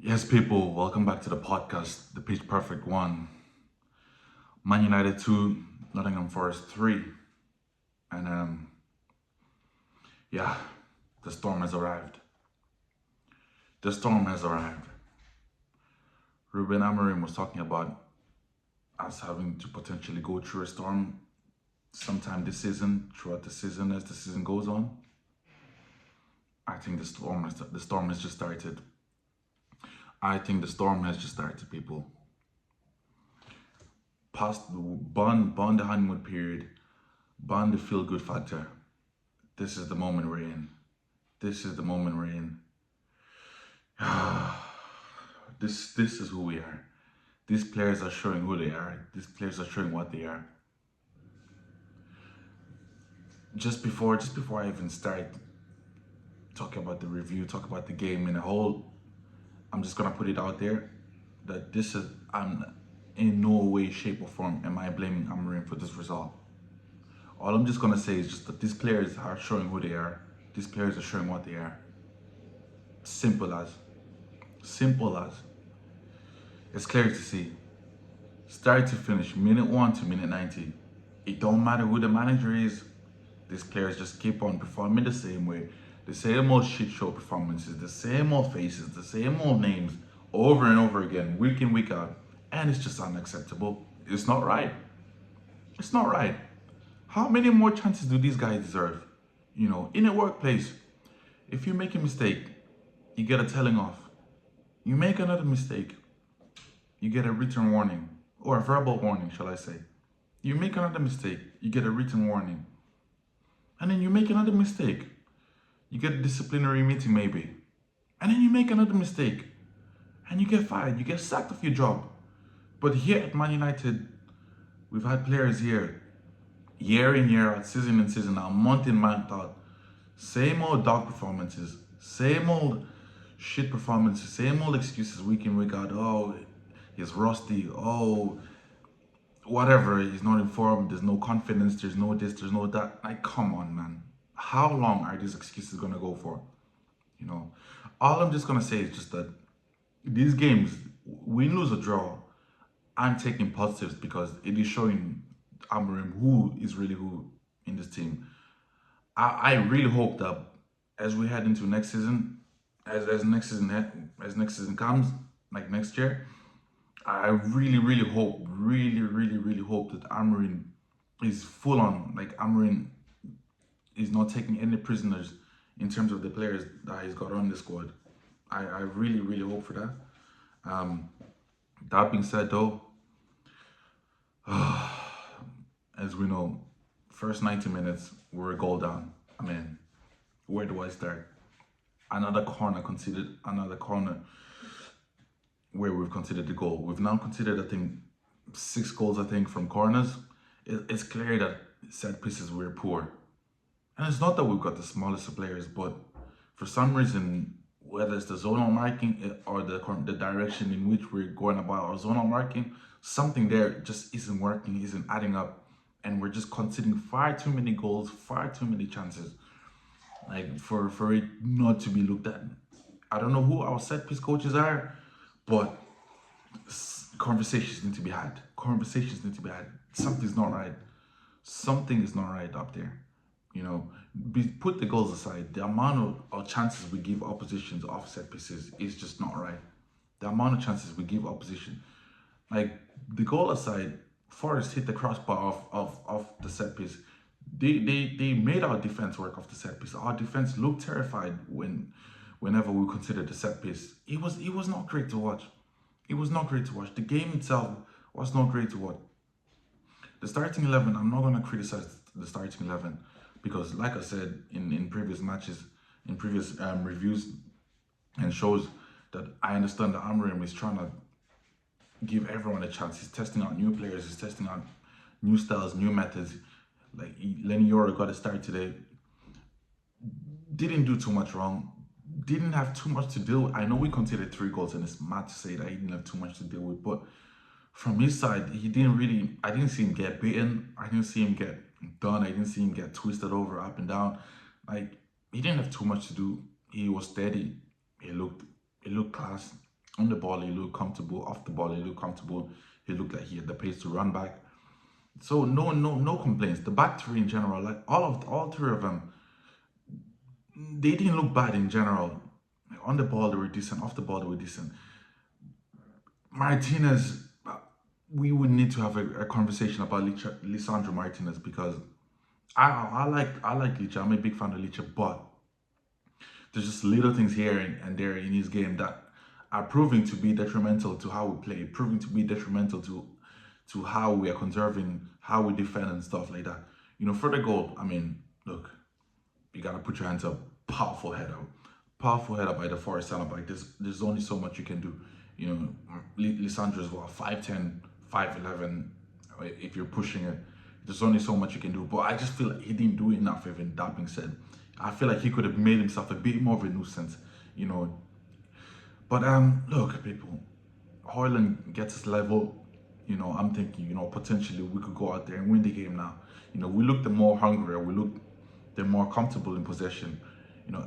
Yes, people, welcome back to the podcast, the Pitch Perfect one. Man United 2, Nottingham Forest 3. And yeah, the storm has arrived. The storm has arrived. Ruben Amorim was talking about us having to potentially go through a storm sometime this season, throughout the season as the season goes on. I think the storm has just started. I think the storm has just started, people. Past bond the honeymoon period, bond the feel good factor. This is the moment we're in. This is the moment we're in. This is who we are. These players are showing who they are. These players are showing what they are. Just before I even start talking about the review, talk about the game in a whole, I'm just gonna put it out there that I'm in no way, shape, or form am I blaming Amorim for this result. All I'm just gonna say is just that these players are showing who they are. These players are showing what they are. Simple as. Simple as. It's clear to see. Start to finish, minute 1 to minute 90. It don't matter who the manager is. These players just keep on performing the same way. The same old shit show performances, the same old faces, the same old names over and over again, week in, week out. And it's just unacceptable. It's not right. It's not right. How many more chances do these guys deserve? You know, in a workplace, if you make a mistake, you get a telling off. You make another mistake, you get a written warning, or a verbal warning, shall I say. You make another mistake, you get a written warning. And then you make another mistake, you get a disciplinary meeting maybe. And then you make another mistake, and you get fired, you get sacked off your job. But here at Man United, we've had players here, year in, year out, season in, season out, month in, month out. Same old dog performances, same old shit performances, same old excuses week in, week out. Oh, he's rusty. Oh, whatever. He's not informed. There's no confidence. There's no this. There's no that. Like, come on, man. How long are these excuses gonna go for? You know, all I'm just gonna say is just that these games, win, lose, or draw, I'm taking positives because it is showing Amorim who is really who in this team. I really hope that as we head into next season, as next season comes, like next year, I really hope, really hope that Amorim is full on. Like Amorim is not taking any prisoners in terms of the players that he's got on the squad. I really hope for that. That being said, though, as we know, first 90 minutes we're a goal down. I mean, where do I start? Another corner where we've considered the goal. We've now considered, I think, 6 goals, I think, from corners. It's clear that set pieces we're poor. And it's not that we've got the smallest of players, but for some reason, whether it's the zonal marking or the direction in which we're going about our zonal marking, something there just isn't working, isn't adding up. And we're just conceding far too many goals, far too many chances. Like for it not to be looked at. I don't know who our set piece coaches are, but conversations need to be had. Conversations need to be had. Something's not right. Something is not right up there. You know, put the goals aside. The amount of chances we give oppositions off set pieces is just not right. The amount of chances we give opposition, like the goal aside, Forest hit the crossbar off the set piece. They made our defense work off the set piece. Our defense looked terrified whenever we considered the set piece. It was not great to watch. It was not great to watch. The game itself was not great to watch. The starting 11, I'm not going to criticize the starting 11 because, like I said in previous matches, in previous reviews and shows, that I understand that Amorim is trying to give everyone a chance. He's testing out new players. He's testing out new styles, new methods. Like Lenny Yoro got a start today. Didn't do too much wrong. Didn't have too much to deal with. I know we conceded 3 goals, and it's mad to say that he didn't have too much to deal with. But from his side, I didn't see him get beaten. I didn't see him get done. I didn't see him get twisted over, up and down. Like, he didn't have too much to do. He was steady. He looked class. On the ball, he looked comfortable. Off the ball, he looked comfortable. He looked like he had the pace to run back. So no complaints. The back three in general, like all three of them, they didn't look bad in general. On the ball, they were decent. Off the ball, they were decent. Martinez, we would need to have a conversation about Lisandro Martinez because I like Licha. I'm a big fan of Licha, but there's just little things here and there in his game that are proving to be detrimental to how we play, proving to be detrimental to how we are conserving, how we defend and stuff like that. For the goal, I mean, look, you gotta put your hands up. Powerful header by the Forest center back. There's only so much you can do. Lisandro's what 5'10", 5'11". If you're pushing it, there's only so much you can do. But I just feel like he didn't do enough. Even that being said, I feel like he could have made himself a bit more of a nuisance. But look, people, Hoyland gets his level. I'm thinking, potentially we could go out there and win the game now. We look the more hungrier, we look the more comfortable in possession.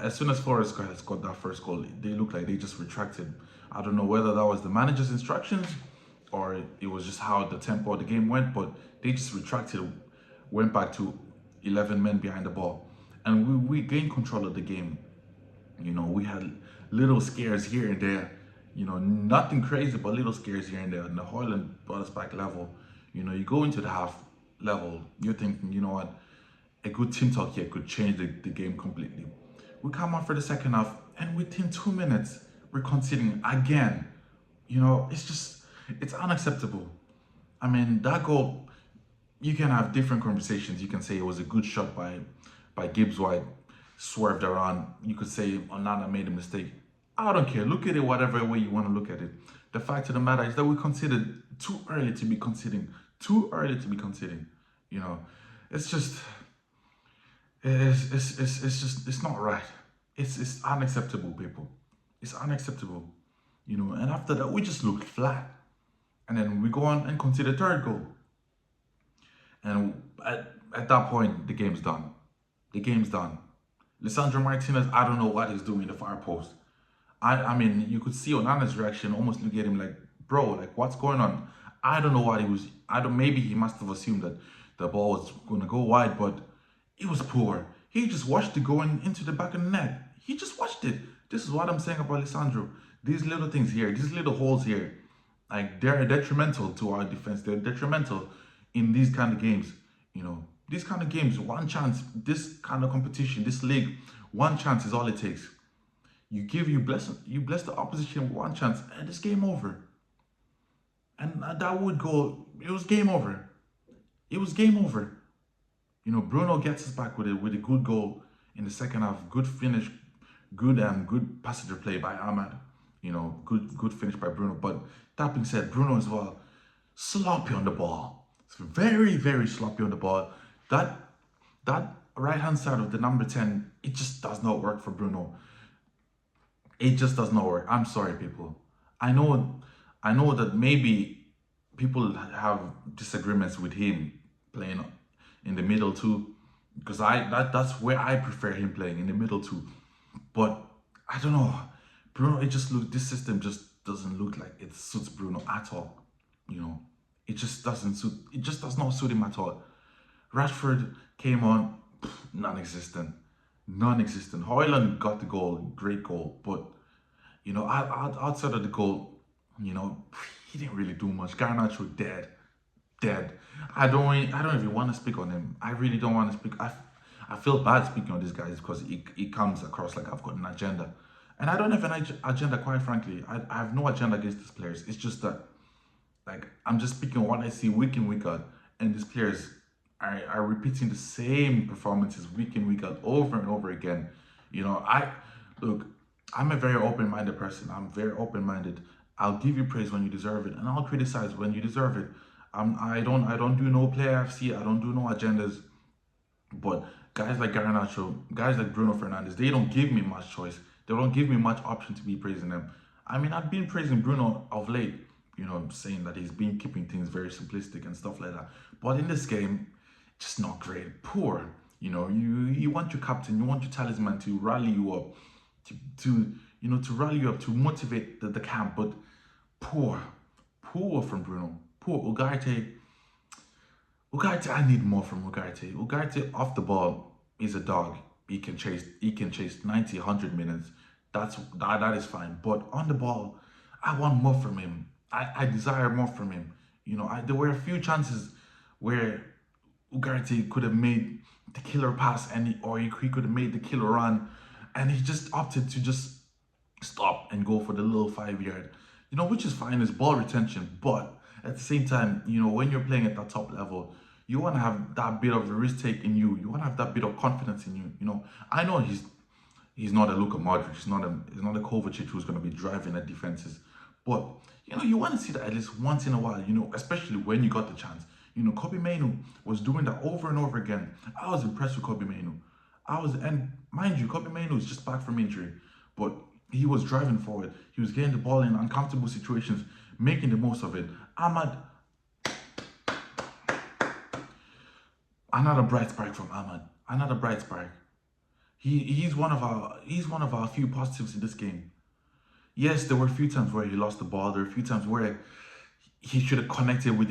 As soon as Forest has got that first goal, they look like they just retracted. I don't know whether that was the manager's instructions or it was just how the tempo of the game went, but they just retracted, went back to 11 men behind the ball. And we gained control of the game. We had little scares here and there. Nothing crazy, but little scares here and there. And the Hoyland brought us back level. You go into the half level, you're thinking, you know what, a good team talk here could change the game completely. We come on for the second half, and within 2 minutes, we're conceding again. It's unacceptable. I mean, that goal, you can have different conversations. You can say it was a good shot by Gibbs White, swerved around. You could say Onana made a mistake. I don't care. Look at it whatever way you want to look at it. The fact of the matter is that we considered too early to be conceding. Too early to be conceding. It's just it's not right. It's unacceptable, people. It's unacceptable. And after that we just looked flat. And then we go on and concede a third goal. And at that point, the game's done. The game's done. Lisandro Martinez, I don't know what he's doing in the far post. I mean, you could see Onana's reaction, almost look at him like, bro, like what's going on? I don't know what he was. Maybe he must have assumed that the ball was going to go wide, but it was poor. He just watched it going into the back of the net. He just watched it. This is what I'm saying about Lisandro. These little things here, these little holes here, like they're detrimental to our defense. They're detrimental in these kind of games. These kind of games, one chance, this kind of competition, this league, one chance is all it takes. You bless the opposition with one chance, and it's game over. And that would go. It was game over. It was game over. Bruno gets us back with a good goal in the second half. Good finish, good passenger play by Ahmad. Good finish by Bruno. But that being said, Bruno as well, sloppy on the ball. It's very, very sloppy on the ball. That right hand side of the number 10, it just does not work for Bruno. It just does not work. I'm sorry, people. I know that maybe people have disagreements with him playing in the middle too, because that's where I prefer him playing in the middle too. But I don't know, Bruno. This system just doesn't look like it suits Bruno at all. It just doesn't suit. It just does not suit him at all. Rashford came on, non-existent. Hoyland got the goal, great goal, but outside of the goal, he didn't really do much. Garnacho dead. I don't even want to speak on him. I really don't want to speak. I feel bad speaking on these guys because it comes across like I've got an agenda, and I don't have an agenda. Quite frankly, I have no agenda against these players. It's just that, like, I'm just speaking on what I see week in, week out, and these players are repeating the same performances week in, week out, over and over again. I'm a very open-minded person. I'm very open-minded. I'll give you praise when you deserve it, and I'll criticize when you deserve it. I don't do no player FC. I don't do no agendas. But guys like Garnacho, guys like Bruno Fernandes, they don't give me much choice. They don't give me much option to be praising them. I mean, I've been praising Bruno of late, saying that he's been keeping things very simplistic and stuff like that. But in this game, just not great. Poor. You want your captain, you want your talisman to rally you up, to to rally you up, to motivate the camp. But poor, poor from Bruno. Poor Ugarte. Ugarte, I need more from Ugarte. Ugarte off the ball is a dog. He can chase. He can chase 90, 100 minutes. That is fine. But on the ball, I want more from him. I desire more from him. There were a few chances where Ugarte could have made the killer pass, or he could have made the killer run, and he just opted to just stop and go for the little 5 yard. Which is fine, is ball retention, but at the same time, when you're playing at that top level, you want to have that bit of risk take in you. You want to have that bit of confidence in you. I know he's not a Luka Modric, he's not a Kovacic who's going to be driving at defenses, but you want to see that at least once in a while. Especially when you got the chance. Kobe Mainoo was doing that over and over again. I was impressed with Kobe Mainoo. And mind you, Kobe Mainoo is just back from injury, but he was driving forward. He was getting the ball in uncomfortable situations, making the most of it. Ahmad, another bright spark from Ahmad. Another bright spark. He's one of our few positives in this game. Yes, there were a few times where he lost the ball. There were a few times where he should have connected with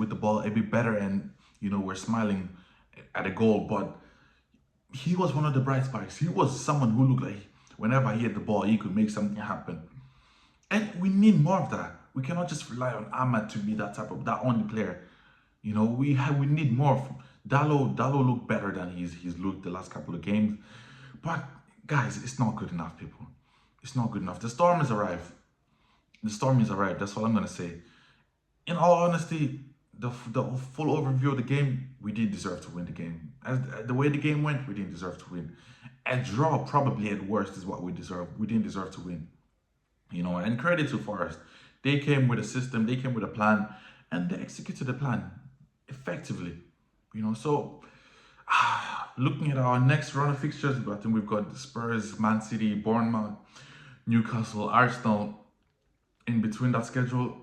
the ball a bit better, and we're smiling at a goal. But he was one of the bright sparks. He was someone who looked like whenever he hit the ball, he could make something happen. And we need more of that. We cannot just rely on Ahmad to be that only player. We need more. Dallo looked better than he's looked the last couple of games. But guys, it's not good enough, people. It's not good enough. The storm has arrived. The storm has arrived. That's all I'm gonna say. In all honesty, the full overview of the game, we didn't deserve to win the game. As the way the game went, we didn't deserve to win. A draw, probably at worst, is what we deserve. We didn't deserve to win. And credit to Forest. They came with a system, they came with a plan, and they executed the plan effectively. So looking at our next round of fixtures, I think we've got Spurs, Man City, Bournemouth, Newcastle, Arsenal. In between that schedule,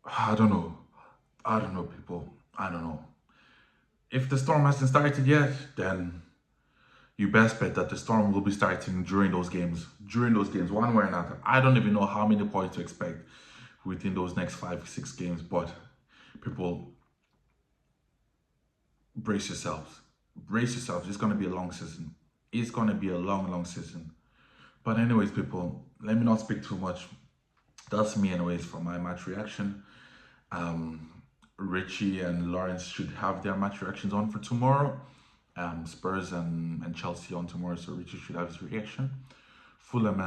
I don't know, people. I don't know. If the storm hasn't started yet, then you best bet that the storm will be starting during those games, one way or another. I don't even know how many points to expect within those next 5-6 games, but people, brace yourselves. It's going to be a long season. It's going to be a long season. But anyways, people, let me not speak too much. That's me anyways for my match reaction. Richie and Lawrence should have their match reactions on for tomorrow. Spurs and Chelsea on tomorrow, so Richie should have his reaction. Fulham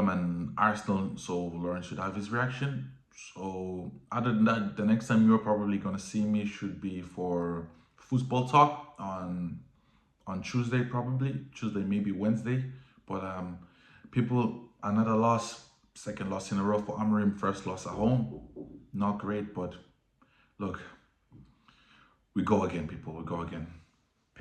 and Arsenal, so Lawrence should have his reaction. So other than that, the next time you're probably gonna see me should be for football talk on Tuesday, maybe Wednesday. But people, another loss, second loss in a row for Amorim, first loss at home. Not great, but look, we go again, people. We go again.